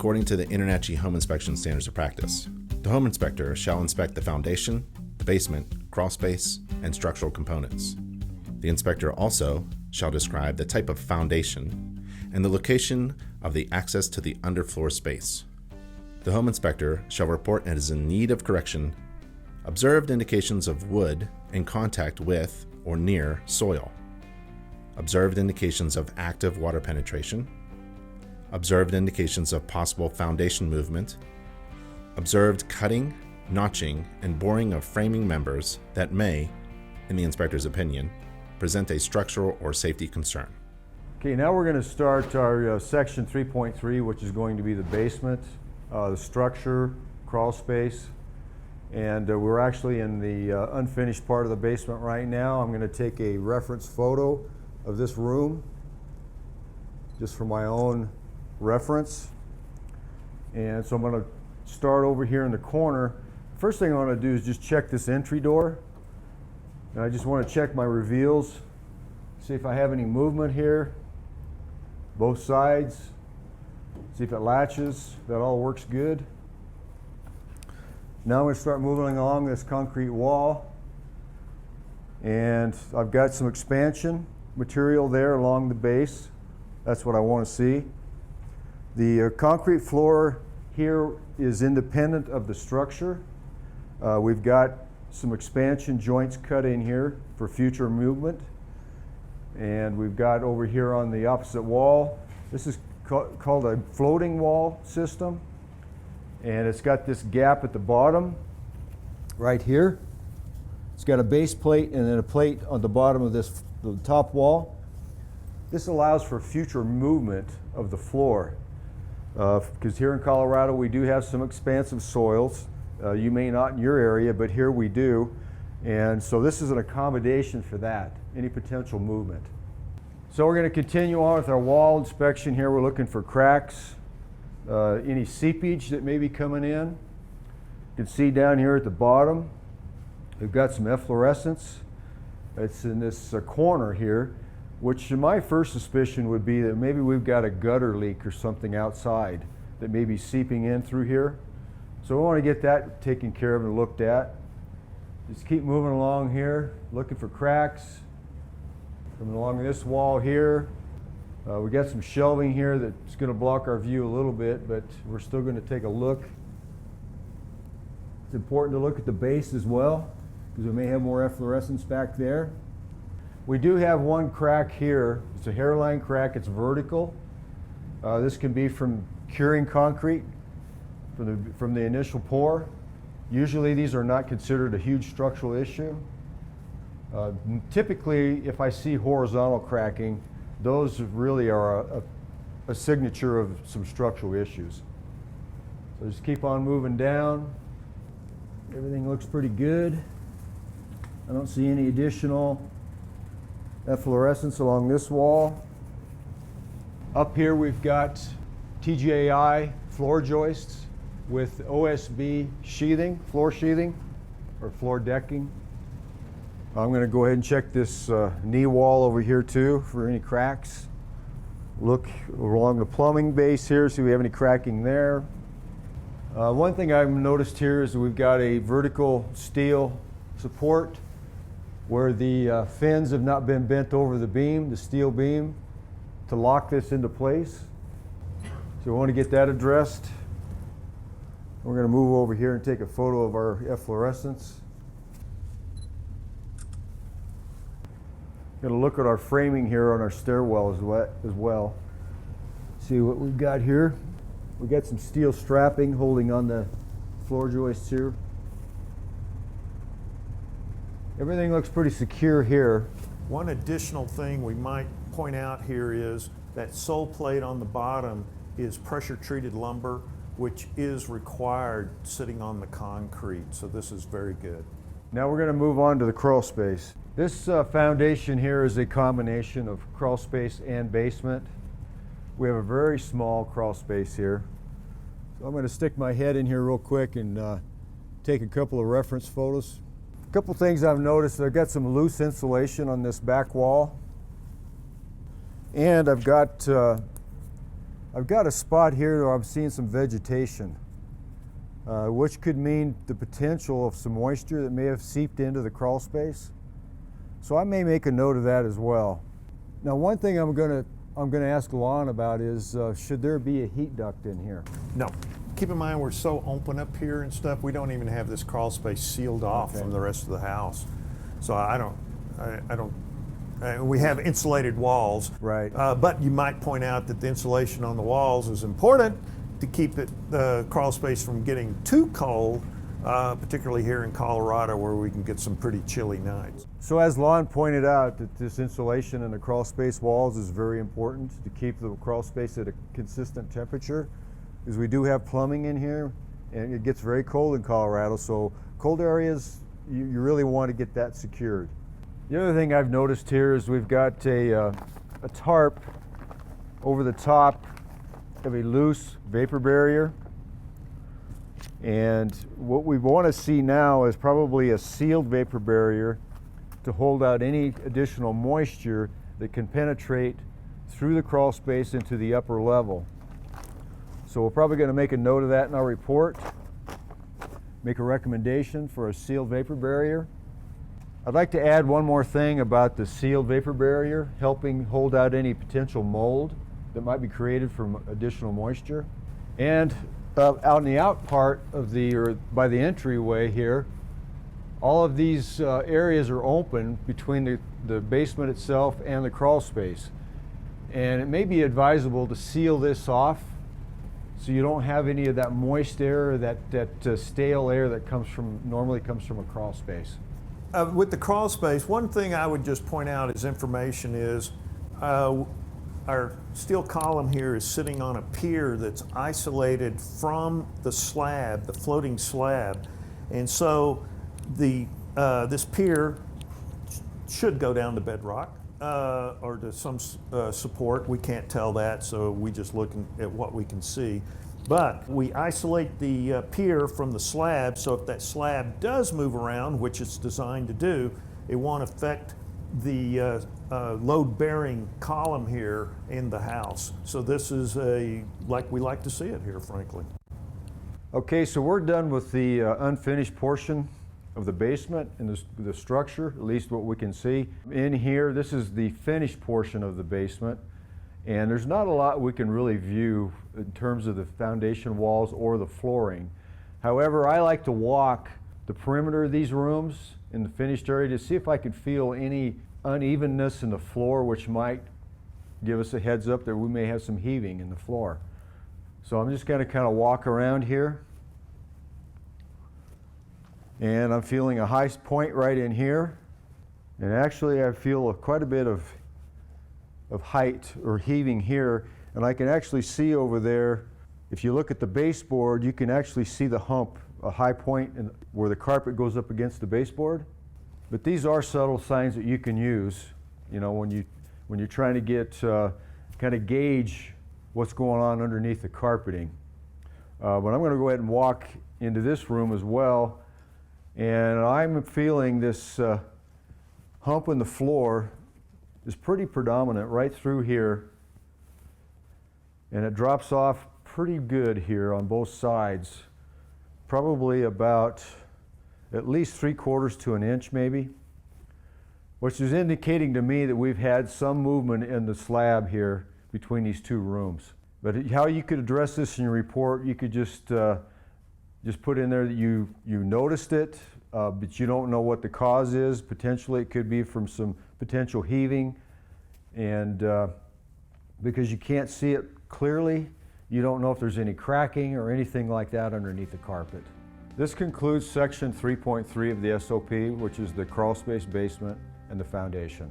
according to the InterNACHI home inspection standards of practice. The home inspector shall inspect the foundation, the basement, crawl space, and structural components. The inspector also shall describe the type of foundation and the location of the access to the underfloor space. The home inspector shall report as in need of correction observed indications of wood in contact with or near soil, observed indications of active water penetration, observed indications of possible foundation movement, observed cutting, notching, and boring of framing members that may, in the inspector's opinion, present a structural or safety concern. Okay, now we're going to start our section 3.3, which is going to be the basement, the structure, crawl space, and we're actually in the unfinished part of the basement right now. I'm going to take a reference photo of this room just for my own reference. And so I'm going to start over here in the corner. First thing I want to do is just check this entry door. And I just want to check my reveals, see if I have any movement here, both sides, see if it latches, that all works good. Now I'm going to start moving along this concrete wall, and I've got some expansion material there along the base. That's what I want to see. The concrete floor here is independent of the structure. We've got some expansion joints cut in here for future movement. And we've got over here on the opposite wall, this is called a floating wall system. And it's got this gap at the bottom right here. It's got a base plate and then a plate on the bottom of the top wall. This allows for future movement of the floor. Because here in Colorado we do have some expansive soils. You may not in your area, but here we do. And so this is an accommodation for that, any potential movement. So we're going to continue on with our wall inspection here. We're looking for cracks, any seepage that may be coming in. You can see down here at the bottom, we've got some efflorescence. It's in this corner here, which my first suspicion would be that maybe we've got a gutter leak or something outside that may be seeping in through here. So we want to get that taken care of and looked at. Just keep moving along here, looking for cracks. Coming along this wall here. We got some shelving here that's going to block our view a little bit, but we're still going to take a look. It's important to look at the base as well, because we may have more efflorescence back there. We do have one crack here. It's a hairline crack. It's vertical. This can be from curing concrete from the initial pour. Usually these are not considered a huge structural issue. Typically, if I see horizontal cracking, those really are a signature of some structural issues. So just keep on moving down. Everything looks pretty good. I don't see any additional efflorescence along this wall. Up here we've got TGAI floor joists with OSB sheathing, floor sheathing, or floor decking. I'm going to go ahead and check this knee wall over here too for any cracks. Look along the plumbing base here, see if we have any cracking there. One thing I've noticed here is that we've got a vertical steel support where the fins have not been bent over the beam, the steel beam, to lock this into place. So we want to get that addressed. We're going to move over here and take a photo of our efflorescence. Going to look at our framing here on our stairwell as well. See what we've got here. We've got some steel strapping holding on the floor joists here. Everything looks pretty secure here. One additional thing we might point out here is that sole plate on the bottom is pressure treated lumber, which is required sitting on the concrete. So this is very good. Now we're going to move on to the crawl space. This foundation here is a combination of crawl space and basement. We have a very small crawl space here. So I'm going to stick my head in here real quick and take a couple of reference photos. A couple things I've noticed, I've got some loose insulation on this back wall. And I've got I've got a spot here where I'm seeing some vegetation, which could mean the potential of some moisture that may have seeped into the crawl space. So I may make a note of that as well. Now, one thing I'm going to ask Lon about is, should there be a heat duct in here? No. Keep in mind we're so open up here and stuff, we don't even have this crawl space sealed off from the rest of the house. So I don't, we have insulated walls. Right. But you might point out that the insulation on the walls is important to keep the crawl space from getting too cold, particularly here in Colorado where we can get some pretty chilly nights. So as Lon pointed out, that this insulation in the crawl space walls is very important to keep the crawl space at a consistent temperature, because we do have plumbing in here and it gets very cold in Colorado, so cold areas, you really want to get that secured. The other thing I've noticed here is we've got a tarp over the top of a loose vapor barrier, and what we want to see now is probably a sealed vapor barrier to hold out any additional moisture that can penetrate through the crawl space into the upper level. So we're probably going to make a note of that in our report, make a recommendation for a sealed vapor barrier. I'd like to add one more thing about the sealed vapor barrier, helping hold out any potential mold that might be created from additional moisture. And out in the out part of or by the entryway here, all of these areas are open between the basement itself and the crawl space. And it may be advisable to seal this off so you don't have any of that moist air, that stale air that normally comes from a crawl space. With the crawl space, one thing I would just point out as information is our steel column here is sitting on a pier that's isolated from the slab, the floating slab. And so this pier should go down to bedrock or to some support. We can't tell that, so we just looking at what we can see. But we isolate the pier from the slab, so if that slab does move around, which it's designed to do, it won't affect the load-bearing column here in the house. So this is like we like to see it here, frankly. Okay, so we're done with the unfinished portion of the basement and the structure, at least what we can see. In here, this is the finished portion of the basement, and there's not a lot we can really view in terms of the foundation walls or the flooring. However, I like to walk the perimeter of these rooms in the finished area to see if I could feel any unevenness in the floor, which might give us a heads up that we may have some heaving in the floor. So I'm just going to kind of walk around here, and I'm feeling a high point right in here, and actually I feel quite a bit of height or heaving here, and I can actually see over there, if you look at the baseboard, you can actually see the hump, a high point where the carpet goes up against the baseboard. But these are subtle signs that you can use, you know, when you're trying to get kind of gauge what's going on underneath the carpeting. But I'm going to go ahead and walk into this room as well, and I'm feeling this hump in the floor is pretty predominant right through here, and it drops off pretty good here on both sides, probably about at least 3/4 to an inch maybe, which is indicating to me that we've had some movement in the slab here between these two rooms. But how you could address this in your report, you could just put in there that you noticed it, but you don't know what the cause is. Potentially it could be from some potential heaving, and because you can't see it clearly, you don't know if there's any cracking or anything like that underneath the carpet. This concludes section 3.3 of the SOP, which is the crawl space basement and the foundation.